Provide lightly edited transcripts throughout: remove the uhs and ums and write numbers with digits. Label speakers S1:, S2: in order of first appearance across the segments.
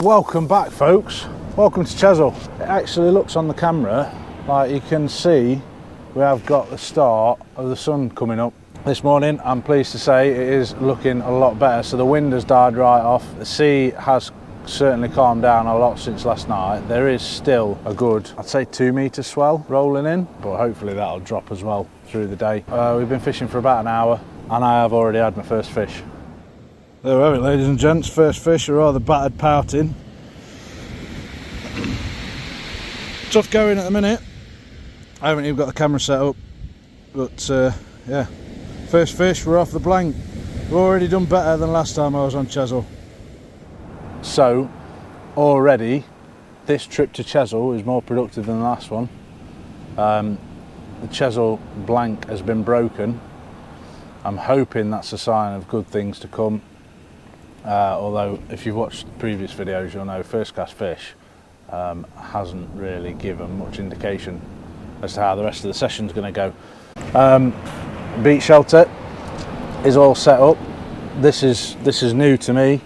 S1: Welcome back, folks. Welcome to Chesil. It actually looks on the camera like you can see we have got the start of the sun coming up. This morning, I'm pleased to say, it is looking a lot better. So the wind has died right off. The sea has certainly calmed down a lot since last night. There is still a good, I'd say 2 metre swell rolling in, but hopefully that'll drop as well through the day. We've been fishing for about an hour and I have already had my first fish. There we have it, ladies and gents. First fish, a rather battered pouting. Tough going at the minute. I haven't even got the camera set up, but yeah, first fish, we're off the blank. We've already done better than last time I was on Chesil. So already this trip to Chesil is more productive than the last one. The Chesil blank has been broken. I'm hoping that's a sign of good things to come. Although if you've watched previous videos, you'll know first cast fish hasn't really given much indication as to how the rest of the session's going to go. Beach shelter is all set up. This is new to me.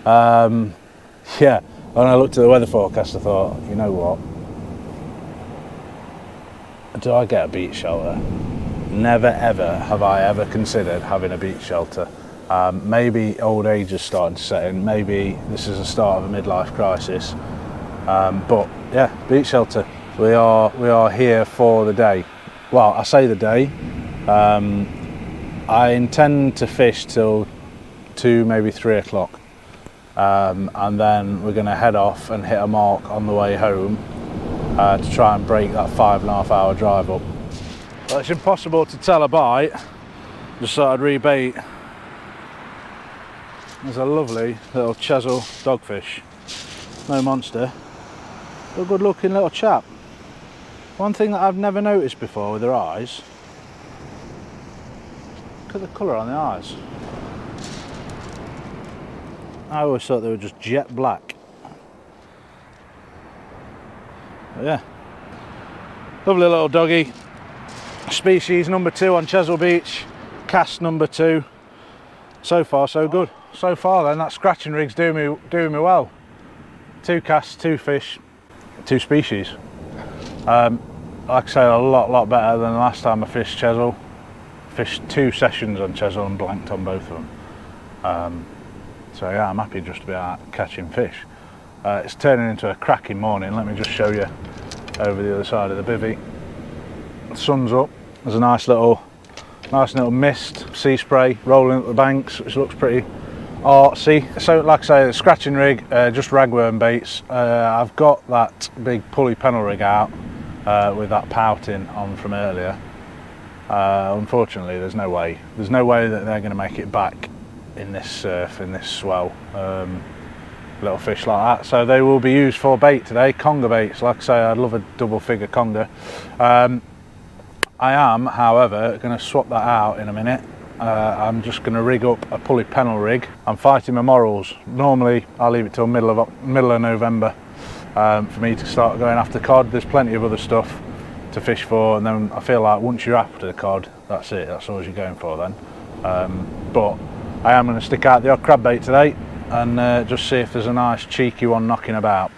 S1: Yeah, when I looked at the weather forecast, I thought, you know what? Do I get a beach shelter? Never ever have I ever considered having a beach shelter. Maybe old age is starting to set in. Maybe this is the start of a midlife crisis. But yeah, beach shelter. We are here for the day. Well, I say the day. I intend to fish till 2, maybe 3 o'clock. And then we're going to head off and hit a mark on the way home to try and break that 5.5 hour drive up. Well, it's impossible to tell a bite. Just thought I'd rebait. There's a lovely little Chesil dogfish. No monster, but a good looking little chap. One thing that I've never noticed before with their eyes, look at the colour on the eyes. I always thought they were just jet black. But yeah, lovely little doggy. Species number 2 on Chesil Beach, cast number 2. So far so good. So far then, that scratching rig's doing me well. 2 casts, 2 fish, 2 species. Like I say, a lot better than the last time I fished Chesil. Fished 2 sessions on Chesil and blanked on both of them. So yeah, I'm happy just to be out catching fish. It's turning into a cracking morning. Let me just show you over the other side of the bivvy. The sun's up. There's a nice little mist, sea spray rolling up the banks, which looks pretty artsy. So like I say, the scratching rig, just ragworm baits. I've got that big pulley pennel rig out with that pouting on from earlier. Unfortunately, there's no way that they're going to make it back in this surf, in this swell. Little fish like that, so they will be used for bait today. Conger baits. Like I say, I'd love a double figure conger. I am, however, going to swap that out in a minute. I'm just going to rig up a pulley pennel rig. I'm fighting my morals. Normally I'll leave it till middle of November for me to start going after cod. There's plenty of other stuff to fish for, and then I feel like once you're after the cod, that's it, that's all you're going for then. But I am going to stick out the odd crab bait today and just see if there's a nice cheeky one knocking about.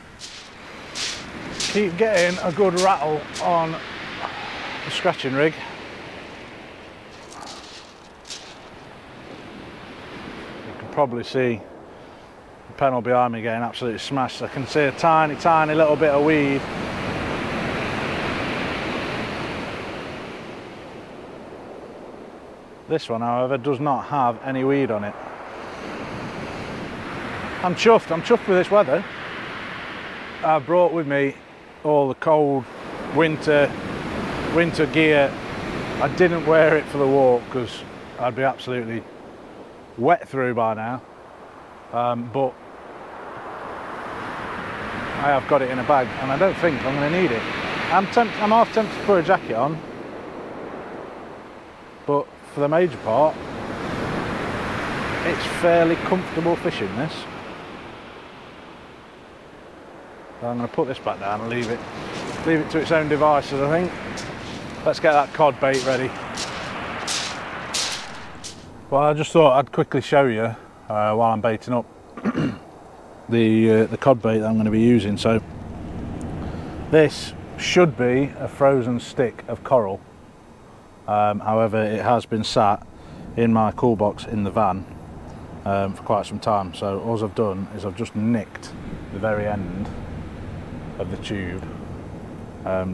S1: Keep getting a good rattle on the scratching rig. You can probably see the pennel behind me getting absolutely smashed. I can see a tiny little bit of weed. This one, however, does not have any weed on it. I'm chuffed with this weather. I've brought with me all the cold winter gear. I didn't wear it for the walk because I'd be absolutely wet through by now, but I have got it in a bag and I don't think I'm going to need it. I'm half tempted to put a jacket on, but for the major part it's fairly comfortable fishing this. So I'm going to put this back down and leave it to its own devices, I think. Let's get that cod bait ready. Well, I just thought I'd quickly show you while I'm baiting up. the cod bait that I'm going to be using. So this should be a frozen stick of coral. However, it has been sat in my cool box in the van for quite some time. So all I've done is I've just nicked the very end of the tube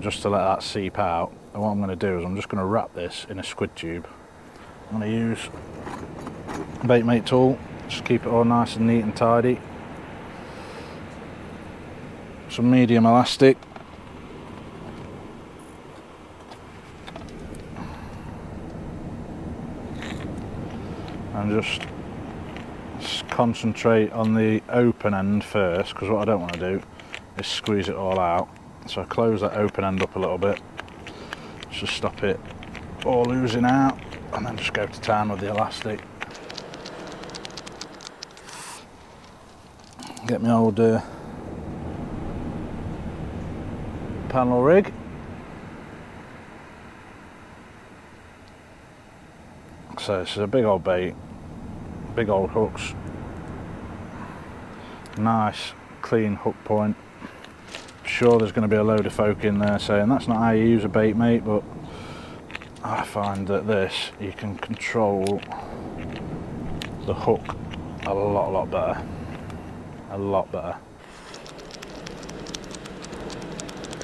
S1: just to let that seep out. And what I'm going to do is I'm just going to wrap this in a squid tube. I'm going to use a bait mate tool, just keep it all nice and neat and tidy. Some medium elastic. And just concentrate on the open end first, because what I don't want to do is squeeze it all out. So I close that open end up a little bit, just stop it all oozing out, and then just go to town with the elastic. Get my old panel rig. So this is a big old bait, big old hooks, nice clean hook point. Sure, there's going to be a load of folk in there saying that's not how you use a bait mate, but I find that this, you can control the hook a lot better, a lot better.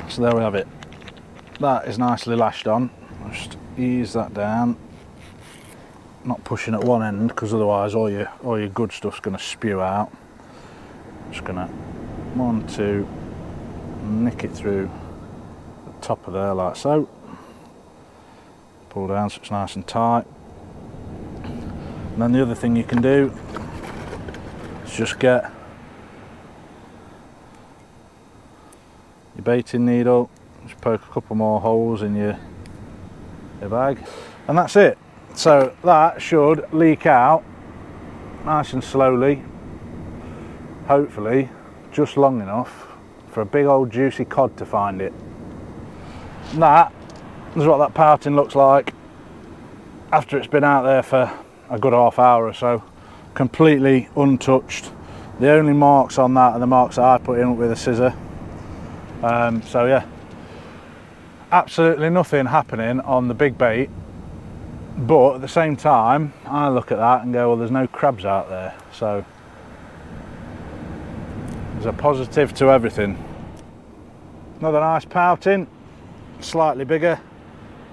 S1: So there we have it. That is nicely lashed on. Just ease that down, not pushing at one end, because otherwise all your good stuff's going to spew out. Just going to 1, 2, nick it through the top of there like so. Pull down so it's nice and tight. And then the other thing you can do is just get your baiting needle, just poke a couple more holes in your bag, and that's it. So that should leak out nice and slowly, hopefully just long enough for a big old juicy cod to find it. And that is what that pouting looks like after it's been out there for a good half hour or so, completely untouched. The only marks on that are the marks that I put in with a scissor. So yeah, absolutely nothing happening on the big bait, but at the same time I look at that and go, well, there's no crabs out there, so there's a positive to everything. Another nice pouting, slightly bigger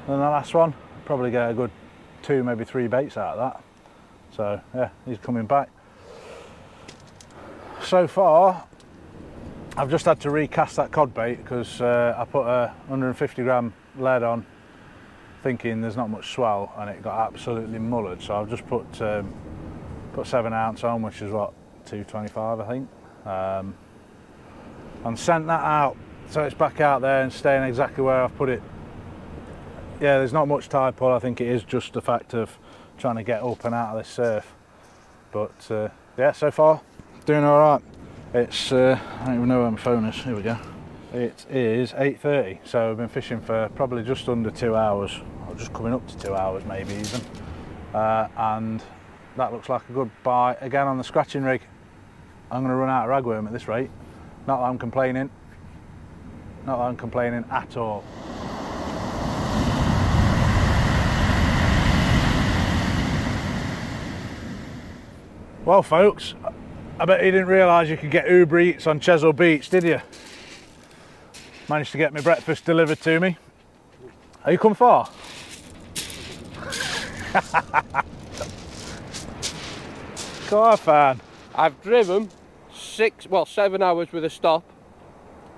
S1: than the last one. Probably get a good 2, maybe 3 baits out of that. So yeah, he's coming back. So far I've just had to recast that cod bait because I put a 150 gram lead on thinking there's not much swell, and it got absolutely mullered. So I've just put 7 ounce on, which is what, 225 I think, and sent that out, so it's back out there and staying exactly where I've put it. Yeah, there's not much tide pull. I think it is just the fact of trying to get up and out of this surf, but yeah, so far doing all right. It's I don't even know where my phone is. Here we go. It is 8:30, so I've been fishing for probably just under 2 hours, or just coming up to 2 hours maybe even, and that looks like a good buy again on the scratching rig. I'm going to run out of ragworm at this rate. Not that I'm complaining, not that I'm complaining at all. Well folks, I bet you didn't realise you could get Uber Eats on Chesil Beach, did you? Managed to get my breakfast delivered to me. Are you come far? Car fan.
S2: I've driven 7 hours with a stop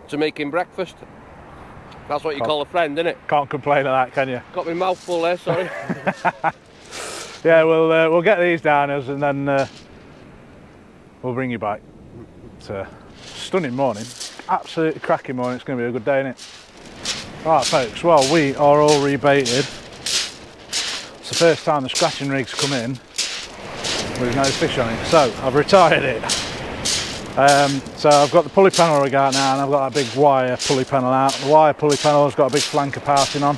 S2: to make him breakfast. That's what you call a friend, isn't it?
S1: Can't complain at that, can you?
S2: Got my mouth full there, sorry.
S1: Yeah, we'll get these down us and then we'll bring you back. It's a stunning morning, absolutely cracking morning. It's going to be a good day, isn't it? Right folks, well, we are all rebaited. It's the first time the scratching rig's come in with no fish on it, so I've retired it. So I've got the pulley panel rig out now, and I've got that big wire pulley panel out. The wire pulley panel has got a big flanker pouting on,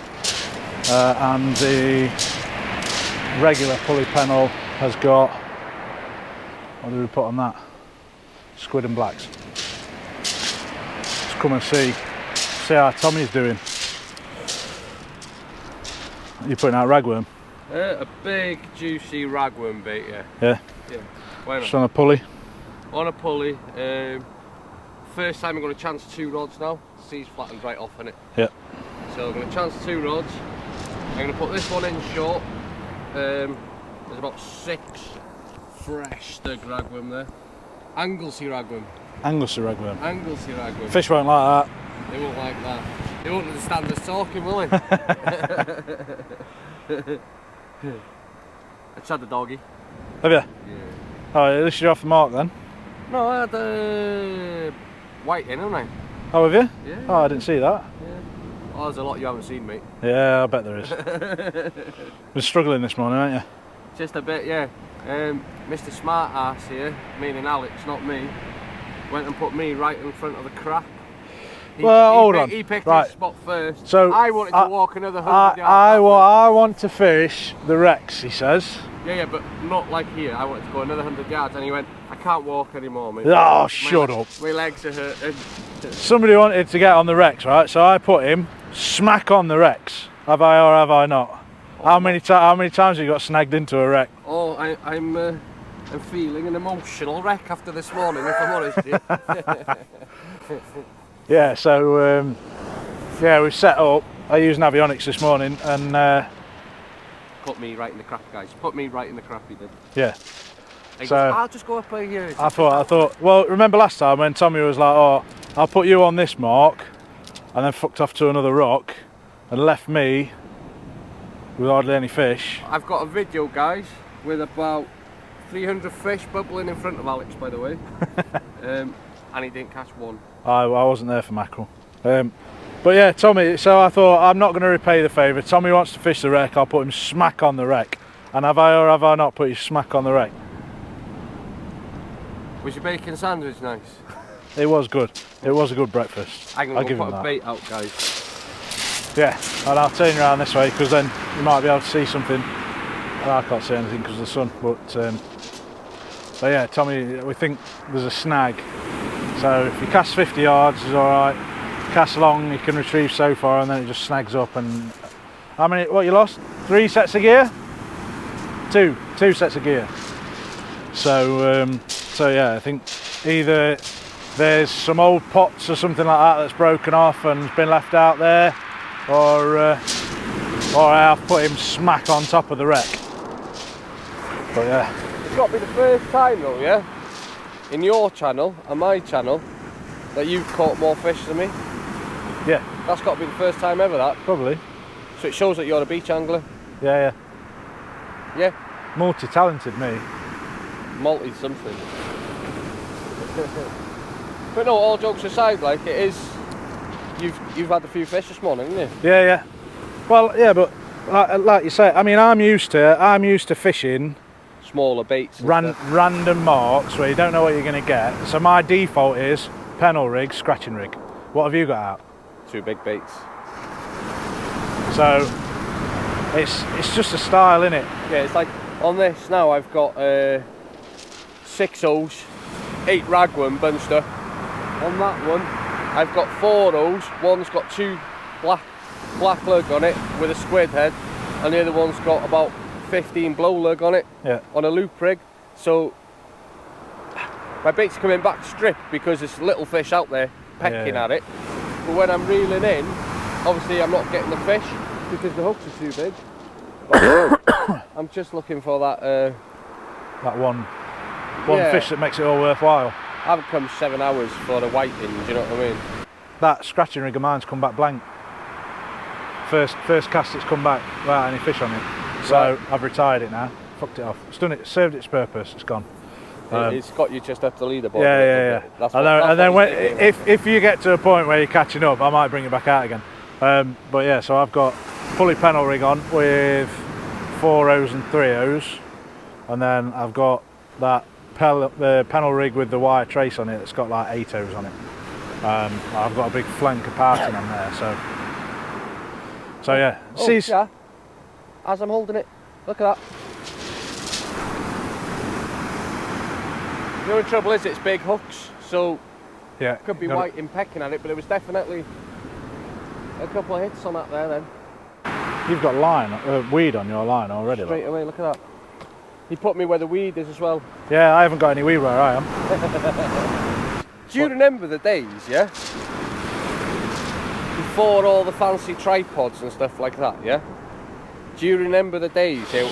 S1: and the regular pulley panel has got, what did we put on that? squid and blacks. Let's come and see how Tommy's doing. You putting out ragworm?
S2: A big juicy ragworm bait, yeah.
S1: Yeah.
S2: Yeah. Why
S1: Just
S2: not?
S1: on a pulley.
S2: On a pulley. First time I'm going to chance 2 rods now. Sea's flattened right off in it.
S1: Yeah.
S2: So I'm going to chance 2 rods. I'm going to put this one in short. There's about 6 fresh stug ragworm there. Anglesey ragworm.
S1: Anglesey ragworm.
S2: Anglesey ragworm.
S1: Fish won't like that.
S2: They won't like that. They won't understand us talking, will they? I just had the doggy.
S1: Have you?
S2: Yeah.
S1: Oh, at least you're off the mark then.
S2: No, I had white in, haven't I?
S1: Oh, have you?
S2: Yeah.
S1: Oh, I didn't see that.
S2: Yeah. Oh, there's a lot you haven't seen, mate.
S1: Yeah, I bet there is. Been struggling this morning, aren't you?
S2: Just a bit, yeah. Mr. Smart Ass here, meaning Alex, not me, went and put me right in front of the crap.
S1: Hold on.
S2: He picked
S1: Right.
S2: his spot first.
S1: So
S2: I wanted to walk another 100 yards.
S1: I want to fish the wrecks, he says.
S2: Yeah, but not like here. I wanted to go another 100 yards, and he went, I can't walk anymore, mate.
S1: Oh, shut up.
S2: My legs are hurting.
S1: Somebody wanted to get on the wrecks, right? So I put him smack on the wrecks. Have I or have I not?
S2: Oh,
S1: how many times have you got snagged into a wreck?
S2: Oh, I'm feeling an emotional wreck after this morning, if I'm honest with you.
S1: Yeah, so yeah, we set up. I used Navionics this morning, and
S2: Put me right in the crap, guys. Put me right in the crap, he did.
S1: yeah.
S2: He
S1: So
S2: goes, I'll just go up here.
S1: I thought. Well, remember last time when Tommy was like, "Oh, I'll put you on this mark," and then fucked off to another rock, and left me with hardly any fish.
S2: I've got a video, guys, with about 300 fish bubbling in front of Alex, by the way. And he didn't catch one.
S1: I wasn't there for mackerel. But yeah, Tommy, so I thought I'm not going to repay the favour. Tommy wants to fish the wreck, I'll put him smack on the wreck. And have I or have I not put you smack on the wreck?
S2: Was your bacon sandwich nice?
S1: It was good. It was a good breakfast.
S2: I'm
S1: I'll
S2: going to
S1: give
S2: put
S1: him
S2: a
S1: that.
S2: bait out, guys.
S1: Yeah, and I'll turn you around this way because then you might be able to see something. I can't see anything because of the sun, but so yeah, Tommy, we think there's a snag. So if you cast 50 yards, is alright. Cast long, you can retrieve so far, and then it just snags up. And how many? What you lost? 3 sets of gear? 2 sets of gear. So so yeah, I think either there's some old pots or something like that that's broken off and has been left out there, or I have put him smack on top of the wreck. But yeah,
S2: It's got to be the first time, though, yeah, in your channel and my channel, that you've caught more fish than me.
S1: yeah,
S2: That's got to be the first time ever, that.
S1: probably.
S2: So it shows that you're a beach angler.
S1: Yeah,
S2: Yeah,
S1: multi-talented me.
S2: multi something. But no, all jokes aside, like, it is. You've had a few fish this morning, haven't you?
S1: Yeah. Well, yeah, but like you say, I mean, I'm used to fishing
S2: Smaller baits. And stuff.
S1: random marks where you don't know what you're going to get. So my default is pennel rig, scratching rig. What have you got out?
S2: 2 big baits.
S1: So it's just a style, innit?
S2: Yeah, it's like on this now. I've got 6 O's, 8 ragworm bunched up. On that one, I've got 4 O's. One's got 2 black lug on it with a squid head, and the other one's got about 15 blow lug on it.
S1: Yeah.
S2: On a loop rig. So my bait's coming back stripped because there's little fish out there pecking at it. But when I'm reeling in, obviously I'm not getting the fish because the hooks are too big. But I'm just looking for that.
S1: That one
S2: Yeah.
S1: fish that makes it all worthwhile.
S2: I haven't come 7 hours for the whiting, do you know what I mean?
S1: That scratching rig of mine's come back blank. First cast it's come back without any fish on it. So
S2: Right.
S1: I've retired it now. Fucked it off. It's done it. Served its purpose. It's gone.
S2: It's got you just up the leaderboard.
S1: Yeah.
S2: That's
S1: And
S2: what,
S1: then when,
S2: he's thinking.
S1: if you get to a point where you're catching up, I might bring it back out again. But yeah, so I've got fully pennel rig on with 4 O's and 3 O's, and then I've got that pennel rig with the wire trace on it that's got like 8 O's on it. I've got a big flank of parting on there, so yeah.
S2: Oh, yeah. As I'm holding it, look at that. The only trouble is it's big hooks, so
S1: Yeah.
S2: could be whiting pecking at it, but there was definitely a couple of hits on that there then.
S1: You've got weed on your line already.
S2: Straight away, look at that. He put me where the weed is as well.
S1: Yeah, I haven't got any weed where I am.
S2: Do you remember the days, yeah? Before all the fancy tripods and stuff like that, yeah? Do you remember the days? Yeah?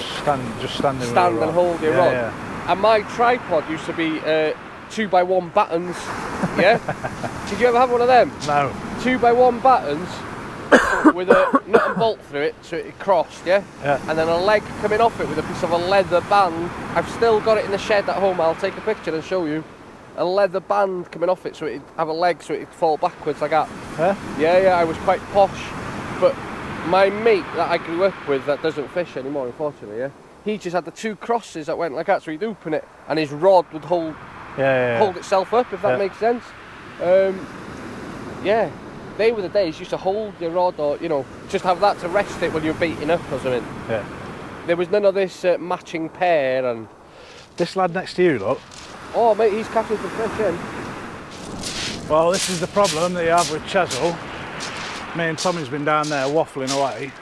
S1: Stand
S2: And hold your rod.
S1: Yeah.
S2: And my tripod used to be 2x1 battens, yeah? Did you ever have one of them?
S1: No.
S2: 2x1 battens with a nut and bolt through it so it crossed, yeah?
S1: Yeah.
S2: And then a leg coming off it with a piece of a leather band. I've still got it in the shed at home. I'll take a picture and show you. A leather band coming off it so it'd have a leg so it'd fall backwards like that.
S1: Yeah?
S2: Yeah, I was quite posh. But my mate that I grew up with that doesn't fish anymore, unfortunately, yeah? He just had the two crosses that went like that, so he'd open it and his rod would hold itself up, if that makes sense. Yeah, they were the days you used to hold your rod or, you know, just have that to rest it when you're baiting up or something.
S1: Yeah.
S2: There was none of this matching pair and...
S1: This lad next to you, look.
S2: Oh mate, he's catching some fish in.
S1: Well, this is the problem that you have with Chesil. Me and Tommy's been down there waffling away.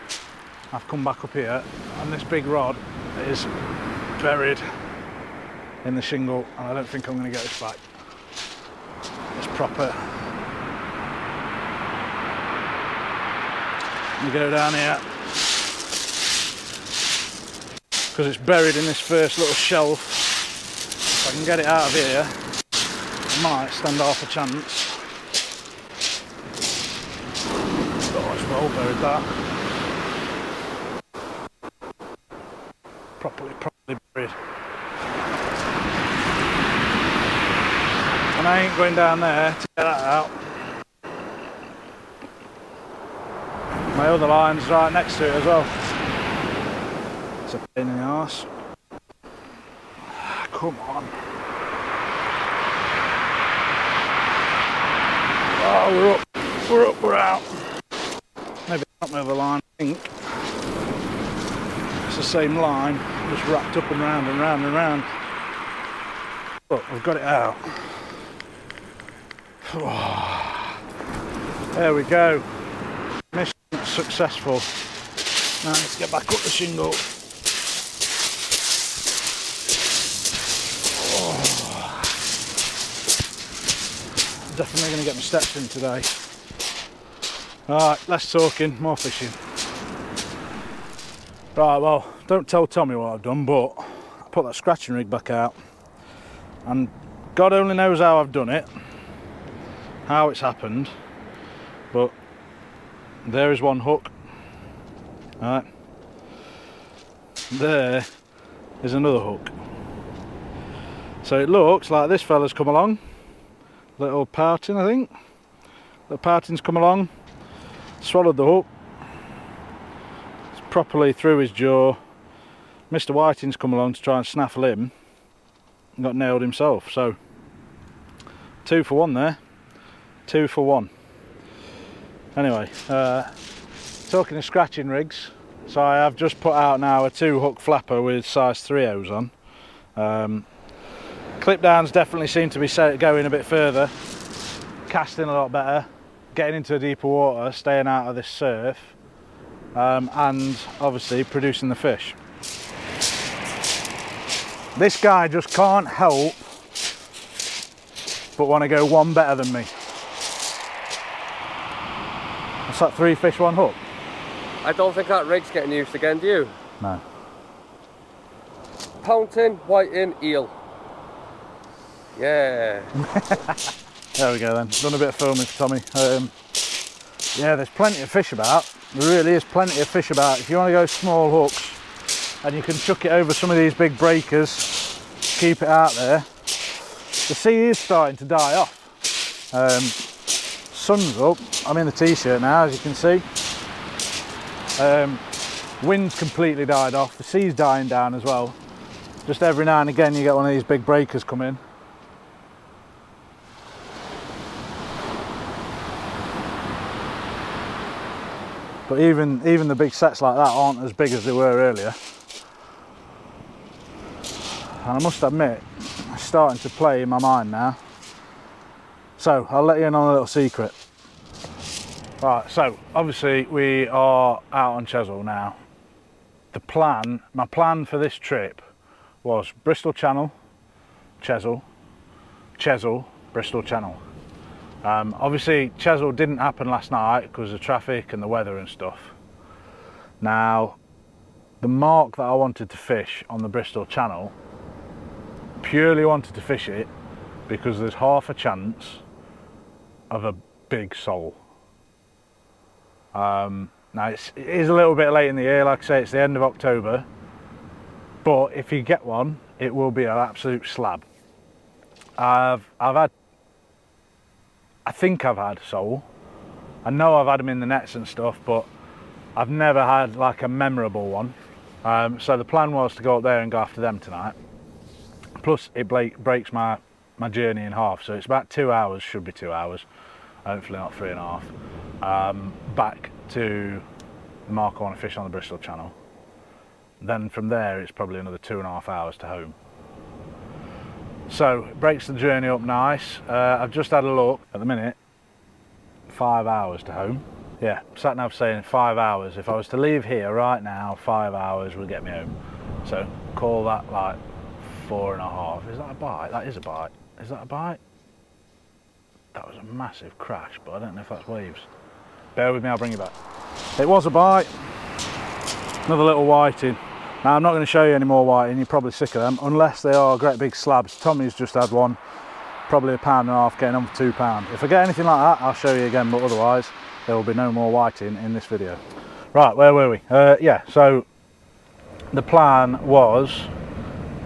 S1: I've come back up here and this big rod is buried in the shingle and I don't think I'm going to get this back. It's proper. You go down here because it's buried in this first little shelf. If I can get it out of here, I might stand half a chance. Oh, it's well buried that. Properly buried. And I ain't going down there to get that out. My other line's right next to it as well. It's a pain in the arse. Come on. Oh, we're out. Maybe not my other line, I think. It's the same line, just wrapped up and round and round and round. Look, I've got it out. There we go. Mission successful. Now let's get back up the shingle. Definitely going to get my steps in today. Alright, less talking, more fishing. Right, well, don't tell Tommy what I've done, but I put that scratching rig back out. And God only knows how I've done it, how it's happened, but there is one hook. Alright. There is another hook. So it looks like this fella's come along. Little parting, I think. Little parting's come along, swallowed the hook. It's properly through his jaw. Mr. Whiting's come along to try and snaffle him and got nailed himself. So 2 for 1 there. 2 for 1. Anyway, talking of scratching rigs, so I have just put out now a 2-hook flapper with size 3/0s on. Clip downs definitely seem to be going a bit further, casting a lot better, getting into deeper water, staying out of this surf, and obviously producing the fish. This guy just can't help but want to go one better than me. What's that, 3 fish, 1 hook?
S2: I don't think that rig's getting used again, do you?
S1: No.
S2: Pouting, whiting, eel. Yeah.
S1: There we go then, done a bit of filming for Tommy. Yeah, there's plenty of fish about. There really is plenty of fish about. If you want to go small hooks and you can chuck it over some of these big breakers, keep it out there. The sea is starting to die off. Sun's up, I'm in the t-shirt now as you can see. Wind's completely died off, the sea's dying down as well. Just every now and again you get one of these big breakers come in. But even the big sets like that aren't as big as they were earlier. And I must admit, starting to play in my mind now. So I'll let you in on a little secret. Right, so obviously we are out on Chesil now. My plan for this trip was Bristol Channel, Chesil, Bristol Channel. Obviously Chesil didn't happen last night because of traffic and the weather and stuff. Now, the mark that I wanted to fish on the Bristol Channel, purely wanted to fish it because there's half a chance of a big sole. Now it is a little bit late in the year, like I say, it's the end of October, but if you get one, it will be an absolute slab. I think I've had sole. I know I've had them in the nets and stuff, but I've never had like a memorable one. So the plan was to go up there and go after them tonight. Plus it breaks my journey in half, so it's about 2 hours, should be 2 hours, hopefully not 3.5, back to the mark I want to fish on the Bristol Channel. Then from there it's probably another 2.5 hours to home. So it breaks the journey up nice. I've just had a look at the minute, 5 hours to home. Yeah, sat nav saying 5 hours. If I was to leave here right now, 5 hours would get me home. So call that like 4.5. Is that a bite? That is a bite. Is that a bite? That was a massive crash, but I don't know if that's waves. Bear with me, I'll bring you back. It was a bite. Another little whiting. Now I'm not going to show you any more whiting, you're probably sick of them, unless they are great big slabs. Tommy's just had one, probably £1.5, getting on for £2. If I get anything like that, I'll show you again, but otherwise there will be no more whiting in this video. Right, where were we? Yeah, so the plan was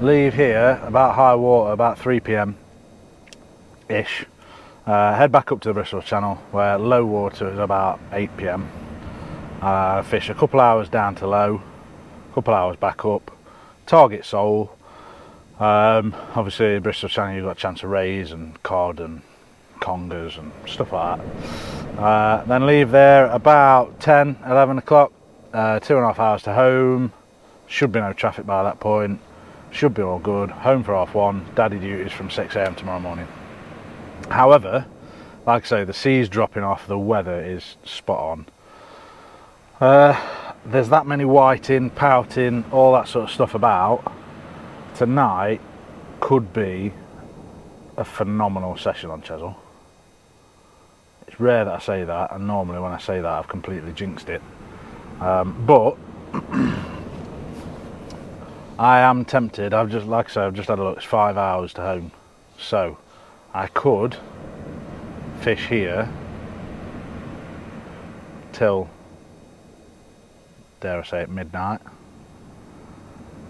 S1: leave here about high water, about 3 p.m. ish. Head back up to the Bristol Channel where low water is about 8 p.m. Fish a couple hours down to low, couple hours back up, target sole. Obviously Bristol Channel you've got a chance of rays and cod and congers and stuff like that. Then leave there about 10, 11 o'clock, 2.5 hours to home. Should be no traffic by that point, should be all good. Home for 1:30, daddy duties from 6 a.m. tomorrow morning. However, like I say, the sea's dropping off, the weather is spot on. There's that many whiting, pouting, all that sort of stuff about. Tonight could be a phenomenal session on Chesil. It's rare that I say that, and normally when I say that I've completely jinxed it. But I am tempted. Like I say, I've just had a look, it's 5 hours to home. So I could fish here till, dare I say it, midnight,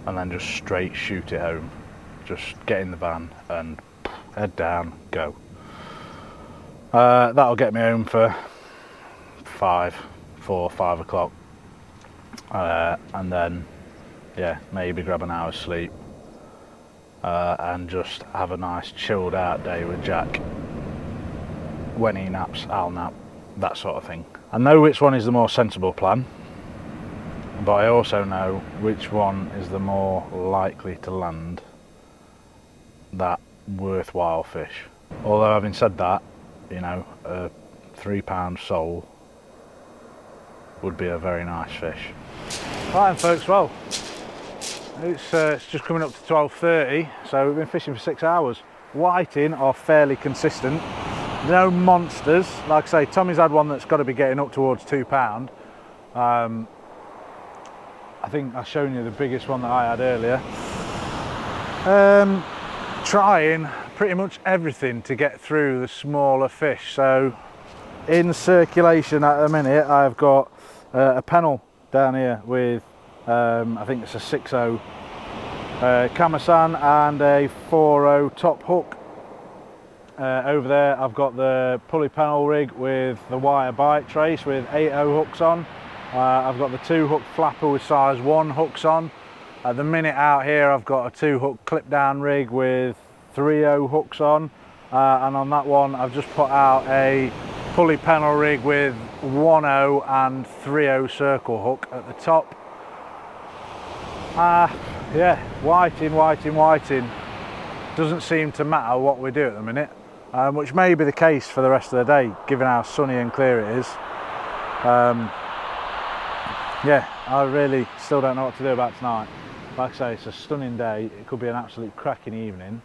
S1: and then just straight shoot it home. Just get in the van and head down, go. That'll get me home for 4 or 5 o'clock, and then yeah, maybe grab an hour's sleep, and just have a nice chilled out day with Jack. When he naps, I'll nap, that sort of thing. I know which one is the more sensible plan, but I also know which one is the more likely to land that worthwhile fish. Although having said that, you know, a £3 sole would be a very nice fish. Right then folks, well, it's just coming up to 12:30, so we've been fishing for 6 hours. Whiting are fairly consistent, no monsters. Like I say, Tommy's had one that's got to be getting up towards £2. I think I've shown you the biggest one that I had earlier. Trying pretty much everything to get through the smaller fish. So in circulation at the minute I've got a pennel down here with I think it's a 6.0 Kamasan and a 4.0 top hook. Over there I've got the pulley pennel rig with the wire bite trace with 8.0 hooks on. I've got the 2-hook flapper with size 1 hooks on. At the minute out here I've got a 2-hook clip down rig with 3.0 hooks on, and on that one I've just put out a pulley pennel rig with 1.0 and 3.0 circle hook at the top. Yeah, whiting. doesn't seem to matter what we do at the minute, which may be the case for the rest of the day, given how sunny and clear it is. Yeah, I really still don't know what to do about tonight. Like I say, it's a stunning day. It could be an absolute cracking evening.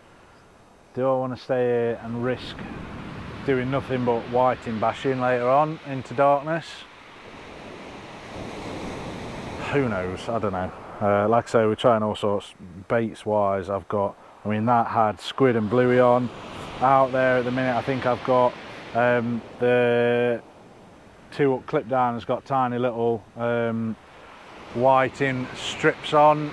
S1: Do I want to stay here and risk doing nothing but whiting bashing later on into darkness? Who knows? I don't know. Like I say, we're trying all sorts. Baits wise, I've got, I mean, that had squid and bluey on. Out there at the minute, I think I've got the two up clip down has got tiny little whiting strips on.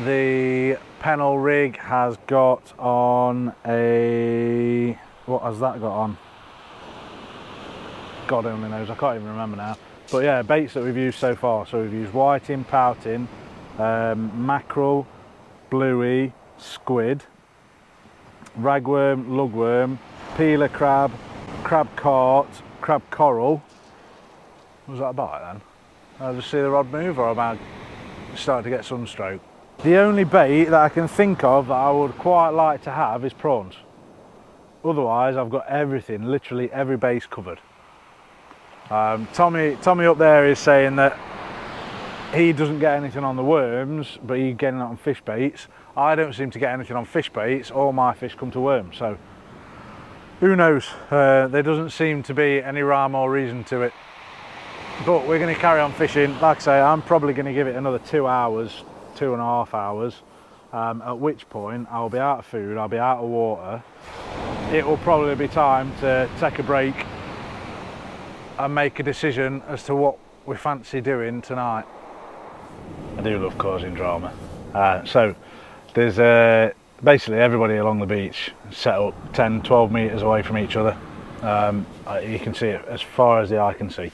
S1: The Pennell rig has got on a, what has that got on? God only knows, I can't even remember now. But yeah, baits that we've used so far. So we've used whiting, pouting, mackerel, bluey, squid, ragworm, lugworm, peeler crab, crab cart, crab coral. Was that a bite then? I just see the rod move, or am I starting to get sunstroke? The only bait that I can think of that I would quite like to have is prawns. Otherwise, I've got everything, literally every base covered. Tommy up there is saying that he doesn't get anything on the worms, but he's getting it on fish baits. I don't seem to get anything on fish baits. All my fish come to worms, so who knows? There doesn't seem to be any rhyme or reason to it. But we're going to carry on fishing. Like I say, I'm probably going to give it another 2 hours, 2.5 hours, at which point I'll be out of food, I'll be out of water. It will probably be time to take a break and make a decision as to what we fancy doing tonight. I do love causing drama. So there's basically everybody along the beach set up 10-12 metres away from each other. You can see it as far as the eye can see.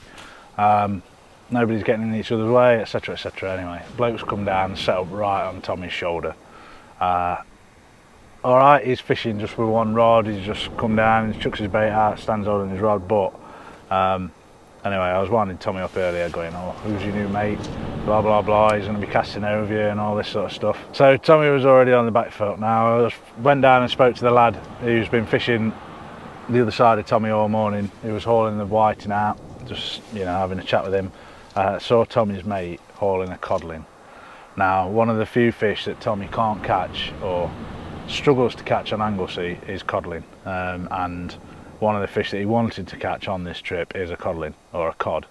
S1: Nobody's getting in each other's way, etc, etc. Anyway, bloke's come down and set up right on Tommy's shoulder. Alright, he's fishing just with one rod. He's just come down, he chucks his bait out, stands holding his rod. But anyway, I was winding Tommy up earlier going, oh, who's your new mate, blah blah blah, he's going to be casting over you and all this sort of stuff. So Tommy was already on the back foot. Now I just went down and spoke to the lad who's been fishing the other side of Tommy all morning. He was hauling the whiting out, just, you know, having a chat with him. Saw Tommy's mate hauling a codling. Now, one of the few fish that Tommy can't catch or struggles to catch on Anglesey is codling, and one of the fish that he wanted to catch on this trip is a codling, or a cod.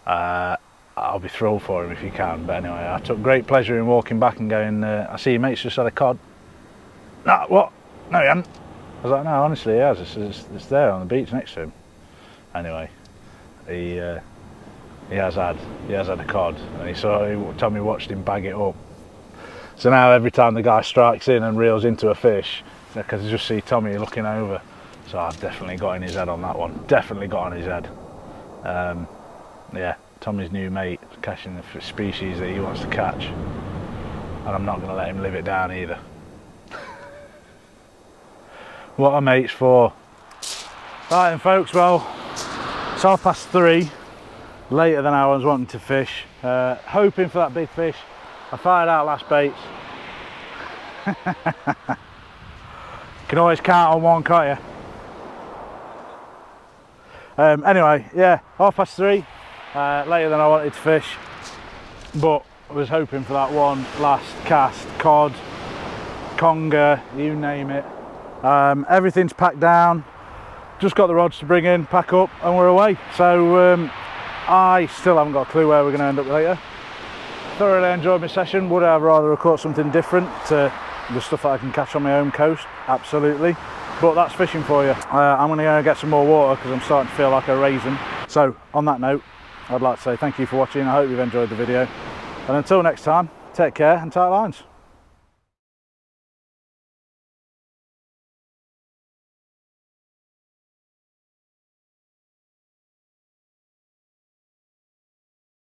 S1: I'll be thrilled for him if he can. But anyway, I took great pleasure in walking back and going, I see your mate's just had a cod. No, what? No, he hasn't. I was like, no, honestly he has. It's there on the beach next to him. Anyway, he has had a cod, and Tommy watched him bag it up. So now every time the guy strikes in and reels into a fish, I can just see Tommy looking over. So I've definitely got in his head on that one. Definitely got on his head. Yeah, Tommy's new mate catching the species that he wants to catch, and I'm not going to let him live it down either. What are mates for? Right then folks, well, it's 3:30, later than I was wanting to fish, hoping for that big fish. I fired out last baits. Can always count on one, can't you? Anyway, yeah, 3:30, later than I wanted to fish, but I was hoping for that one last cast, cod, conger, you name it. Everything's packed down, just got the rods to bring in, pack up, and we're away. So I still haven't got a clue where we're going to end up later. Thoroughly enjoyed my session. Would I have rather have caught something different to the stuff that I can catch on my home coast? Absolutely. But that's fishing for you. I'm going to go get some more water because I'm starting to feel like a raisin. So on that note, I'd like to say thank you for watching. I hope you've enjoyed the video. And until next time, take care and tight lines.